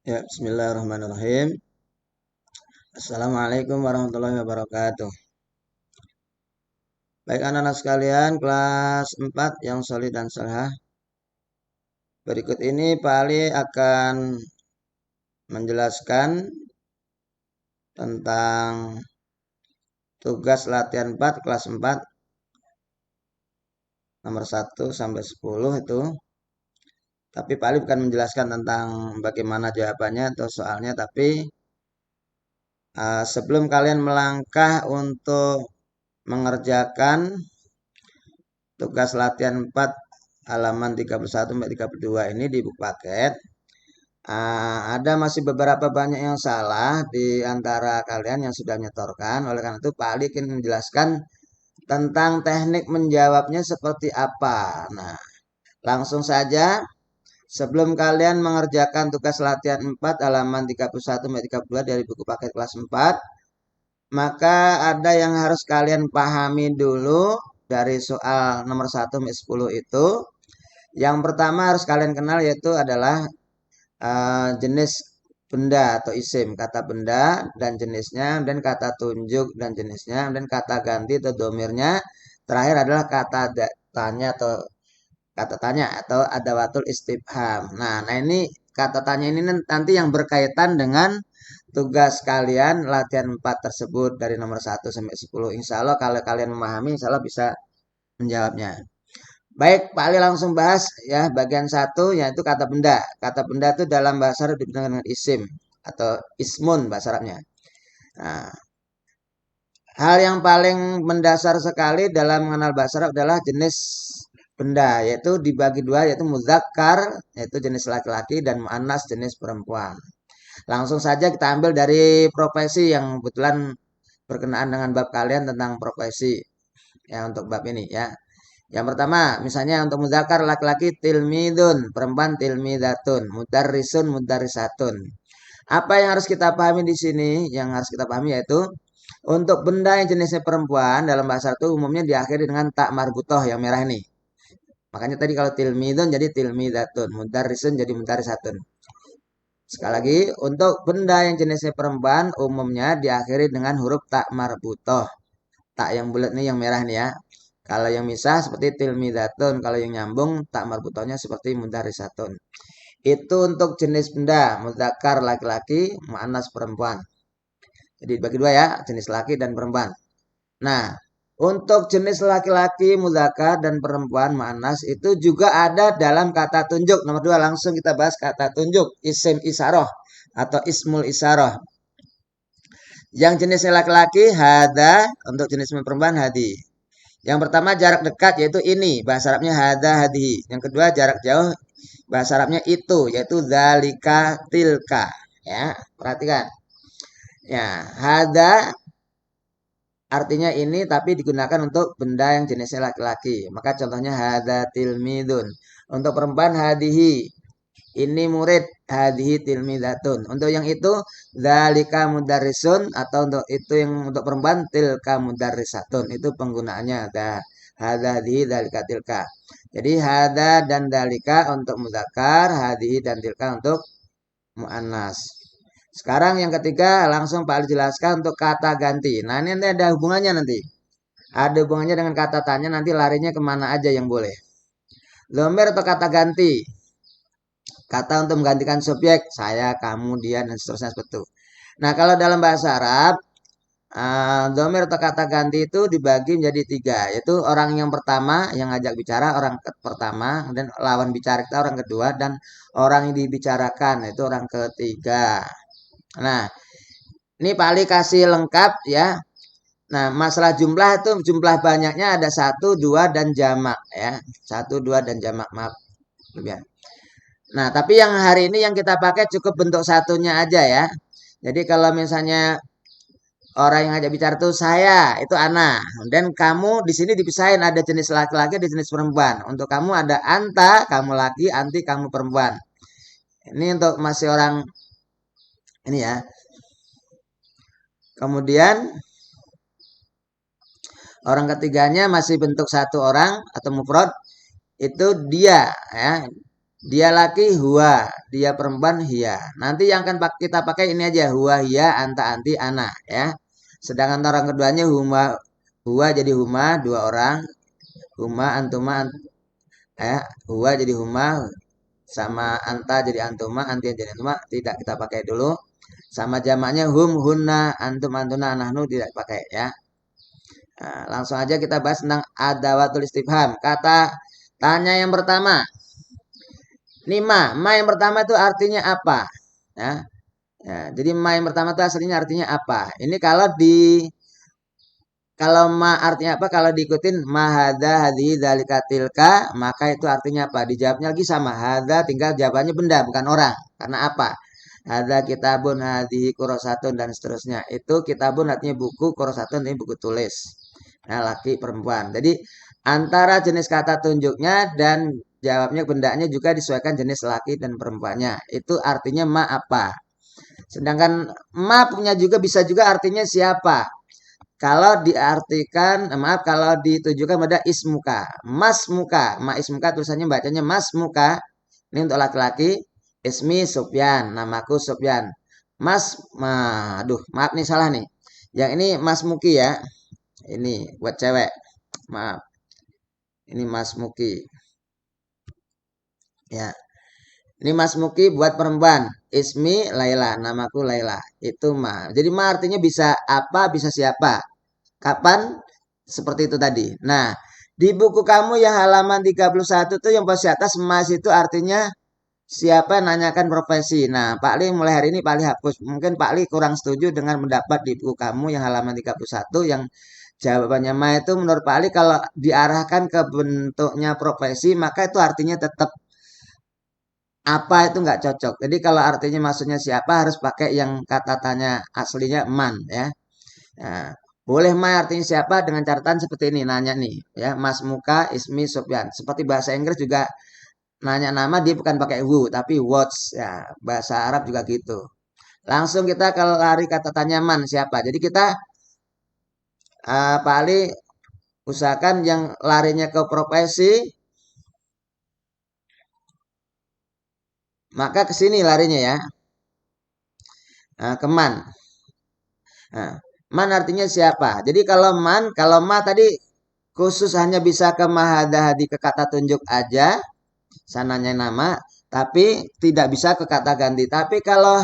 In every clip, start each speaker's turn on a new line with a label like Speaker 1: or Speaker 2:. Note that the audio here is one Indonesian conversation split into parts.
Speaker 1: Ya, bismillahirrahmanirrahim. Assalamualaikum warahmatullahi wabarakatuh. Baik anak-anak sekalian, kelas 4 yang solid dan saleh. Berikut ini Pak Ali akan menjelaskan tentang tugas latihan 4 kelas 4 nomor 1 sampai 10 itu. Tapi Pak Ali bukan menjelaskan tentang bagaimana jawabannya atau soalnya, tapi sebelum kalian melangkah untuk mengerjakan tugas latihan 4 halaman 31 sampai 32 ini di buku paket. Ada masih beberapa banyak yang salah di antara kalian yang sudah nyetorkan. Oleh karena itu Pak Ali ingin menjelaskan tentang teknik menjawabnya seperti apa. Nah, langsung saja sebelum kalian mengerjakan tugas latihan 4 halaman 31 sampai 32 dari buku paket kelas 4, maka ada yang harus kalian pahami dulu dari soal nomor 1 sampai 10 itu. Yang pertama harus kalian kenal yaitu adalah jenis benda atau isim, kata benda dan jenisnya, dan kata tunjuk dan jenisnya, dan kata ganti atau domirnya. Terakhir adalah kata tanya atau kata tanya atau adawatul istifham. Nah ini kata tanya ini nanti yang berkaitan dengan tugas kalian latihan 4 tersebut dari nomor 1 sampai 10. Insya Allah kalau kalian memahami, insya Allah bisa menjawabnya. Baik, Pak Ali langsung bahas ya bagian satu yaitu kata benda. Kata benda itu dalam bahasa Arab dibentuk dengan isim atau ismun bahasa Arabnya. Nah, hal yang paling mendasar sekali dalam mengenal bahasa Arab adalah jenis benda, yaitu dibagi dua, yaitu muzakkar, yaitu jenis laki-laki, dan muannas jenis perempuan. Langsung saja kita ambil dari profesi yang kebetulan berkenaan dengan bab kalian tentang profesi ya untuk bab ini ya. Yang pertama, misalnya untuk muzakkar laki-laki tilmidun, perempuan tilmidatun, mudarrisun, mudarrisatun. Apa yang harus kita pahami di sini? Yang harus kita pahami yaitu untuk benda yang jenisnya perempuan dalam bahasa itu umumnya diakhiri dengan tak marbutoh yang merah ini. Makanya tadi kalau tilmidun jadi tilmidatun, mudarrisun jadi mudarrisatun. Sekali lagi, untuk benda yang jenisnya perempuan umumnya diakhiri dengan huruf tak marbutoh. Tak yang bulat nih yang merah nih ya. Kalau yang misah seperti tilmidatun, kalau yang nyambung tak marbutohnya seperti mudarrisatun. Itu untuk jenis benda, mudzakkar laki-laki, muannas perempuan. Jadi bagi dua ya, jenis laki dan perempuan. Nah, untuk jenis laki-laki mudzakkar dan perempuan muannas itu juga ada dalam kata tunjuk. Nomor dua langsung kita bahas kata tunjuk, isim isaroh atau ismul isaroh. Yang jenisnya laki-laki hada, untuk jenis perempuan hadi. Yang pertama jarak dekat yaitu ini, bahasa Arabnya hada hadihi. Yang kedua jarak jauh, bahasa Arabnya itu, yaitu zalika tilka. Ya, perhatikan. Ya, hada artinya ini tapi digunakan untuk benda yang jenisnya laki-laki. Maka contohnya hada tilmidun. Untuk perempuan hadihi. Ini murid hadihi tilmidatun. Untuk yang itu zalika mudarrisun atau untuk itu yang untuk perempuan tilka mudarrisatun. Itu penggunaannya ada hada hadihi zalika tilka. Jadi hada dan dalika untuk muzakkar, hadihi dan tilka untuk muannas. Sekarang yang ketiga langsung Pak Ali jelaskan untuk kata ganti. Nah ini nanti ada hubungannya nanti. Ada hubungannya dengan kata tanya nanti larinya kemana aja yang boleh. Dhamir atau kata ganti. Kata untuk menggantikan subjek. Saya, kamu, dia, dan seterusnya seperti itu. Nah kalau dalam bahasa Arab. Dhamir atau kata ganti itu dibagi menjadi tiga. Yaitu orang yang pertama yang ngajak bicara. Orang pertama. Dan lawan bicara kita orang kedua. Dan orang yang dibicarakan itu orang ketiga. Nah, ini Pak Ali kasih lengkap ya. Nah, masalah jumlah itu jumlah banyaknya ada satu, dua, dan jamak ya. Satu, dua, dan jamak. Maaf. Ya. Nah, tapi yang hari ini yang kita pakai cukup bentuk satunya aja ya. Jadi kalau misalnya orang yang ngajak bicara itu saya, itu Ana. Dan kamu di sini dipisahin ada jenis laki-laki, ada jenis perempuan. Untuk kamu ada anta, kamu laki, anti, kamu perempuan. Ini untuk masih orang ini ya. Kemudian orang ketiganya masih bentuk satu orang atau mufrad itu dia ya. Dia laki huwa, dia perempuan hiya. Nanti yang akan kita pakai ini aja huwa hiya anta anti ana ya. Sedangkan orang keduanya huma huwa jadi huma dua orang, huma antuma huwa jadi huma sama anta jadi antuma, anti jadi antuma tidak kita pakai dulu. Sama jamaknya hum hunna antum antuna nahnu tidak pakai ya. Nah, langsung aja kita bahas tentang adawatul istifham. Kata tanya yang pertama. Ini ma yang pertama itu artinya apa? Ya, ya, jadi ma yang pertama itu aslinya artinya apa? Ini kalau ma artinya apa? Kalau diikutin ma hadza hadhihi dzalika tilka, maka itu artinya apa? Dijawabnya lagi sama hadza, tinggal jawabannya benda bukan orang. Karena apa? Hadza kitabun hadhihi kurosatun dan seterusnya. Itu kitabun artinya buku, kurosatun ini buku tulis. Nah, laki perempuan. Jadi antara jenis kata tunjuknya dan jawabnya bendanya juga disesuaikan jenis laki dan perempuannya. Itu artinya ma apa. Sedangkan ma punya juga bisa juga artinya siapa. Kalau diartikan, maaf kalau ditujukan pada ismuka, mas muka, ma ismuka tulisannya bacanya mas muka. Ini untuk laki-laki. Ismi Sufyan, namaku Sufyan. Mas, aduh maaf nih salah nih. Yang ini Mas Muki ya. Ini buat cewek. Maaf. Ini Mas Muki. Ya. Ini Mas Muki buat perempuan. Ismi Laila, namaku Laila. Itu ma. Jadi ma artinya bisa apa, bisa siapa. Kapan? Seperti itu tadi. Nah, di buku kamu yang halaman 31 tuh yang posisi atas mas itu artinya siapa nanyakan profesi. Nah, Pak Li mulai hari ini Pak Li hapus. Mungkin Pak Li kurang setuju dengan mendapat di buku kamu yang halaman 31 yang jawabannya ma itu menurut Pak Ali kalau diarahkan ke bentuknya profesi maka itu artinya tetap apa itu nggak cocok. Jadi kalau artinya maksudnya siapa harus pakai yang kata tanya aslinya man ya. Nah, boleh ma artinya siapa dengan catatan seperti ini nanya nih ya Mas Muka Ismi Sofyan. Seperti bahasa Inggris juga nanya nama dia bukan pakai who tapi what's ya bahasa Arab juga gitu. Langsung kita kalau lari kata tanya man siapa. Jadi kita Pak Ali usahakan yang larinya ke profesi maka ke sini larinya ya. Nah, ke man. Nah, man artinya siapa? Jadi kalau ma tadi khusus hanya bisa ke mahadahadi ke kata tunjuk aja, sananya nama, tapi tidak bisa ke kata ganti. Tapi kalau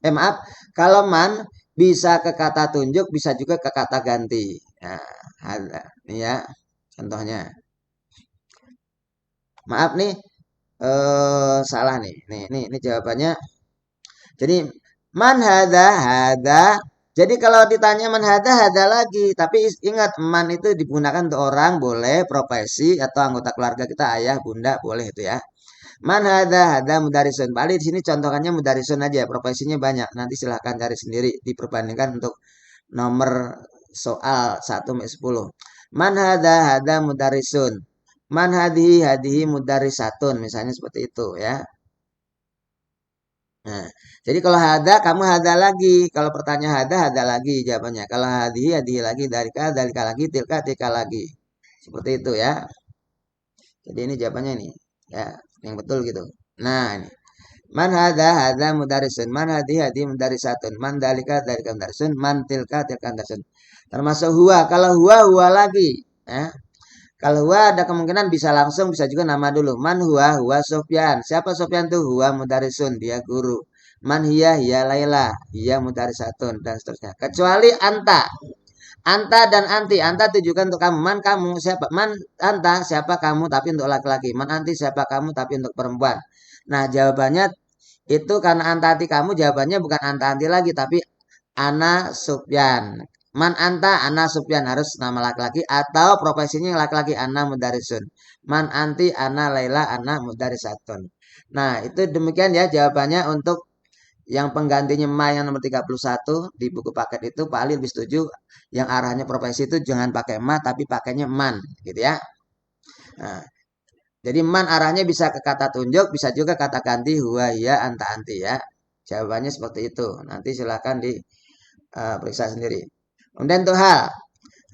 Speaker 1: maaf, kalau man bisa ke kata tunjuk, bisa juga ke kata ganti. Nah, ada, ini ya contohnya. Maaf nih, salah nih. Ini jawabannya. Jadi man hada. Jadi kalau ditanya man hada lagi. Tapi ingat man itu digunakan untuk orang boleh, profesi atau anggota keluarga kita ayah, bunda boleh itu ya. Man hada mudarisun. Balik di sini contohnya mudarisun aja. Profesinya banyak. Nanti silahkan cari sendiri diperbandingkan untuk nomor soal 1-10. Man hada mudarisun. Man hadihi mudarisatun. Misalnya seperti itu ya. Nah, jadi kalau hada kamu hada lagi. Kalau pertanyaan hada lagi jawabannya. Kalau hadihi lagi, dalika lagi, tilka lagi. Seperti itu ya. Jadi ini jawabannya nih. Ya, yang betul gitu. Nah, ini. Man hada mudarisun. Man hadi mudarisatun. Man dalika mudarisun. Man tilka mudarisun. Termasuk huwa. Kalau huwa lagi. Ya. Kalau huwa ada kemungkinan bisa langsung, bisa juga nama dulu. Man huwa Sofyan. Siapa Sofyan tuh? Huwa mudarisun, dia guru. Man hiya Laila, hiya mudarisatun dan seterusnya. Kecuali anta. Anta dan anti. Anta tujukan untuk kamu. Man kamu siapa? Man anta siapa kamu tapi untuk laki-laki. Man anti siapa kamu tapi untuk perempuan. Nah, jawabannya itu karena anta anti kamu jawabannya bukan anta anti lagi tapi ana Sufyan. Man anta ana Sufyan harus nama laki-laki atau profesinya laki-laki ana mudarisun. Man anti ana Laila ana mudarisatun. Nah, itu demikian ya jawabannya untuk yang penggantinya ma yang nomor 31 di buku paket itu Pak Ali lebih setuju yang arahnya profesi itu jangan pakai ma tapi pakainya man gitu ya. Nah, jadi man arahnya bisa ke kata tunjuk, bisa juga kata ganti huwa ya anta anti ya. Jawabannya seperti itu. Nanti silakan diperiksa sendiri. Kemudian untuk hal.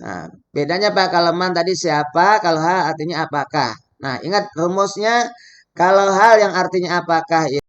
Speaker 1: Nah, bedanya Pak kalau man tadi siapa, kalau hal artinya apakah. Nah, ingat rumusnya Kalau hal yang artinya apakah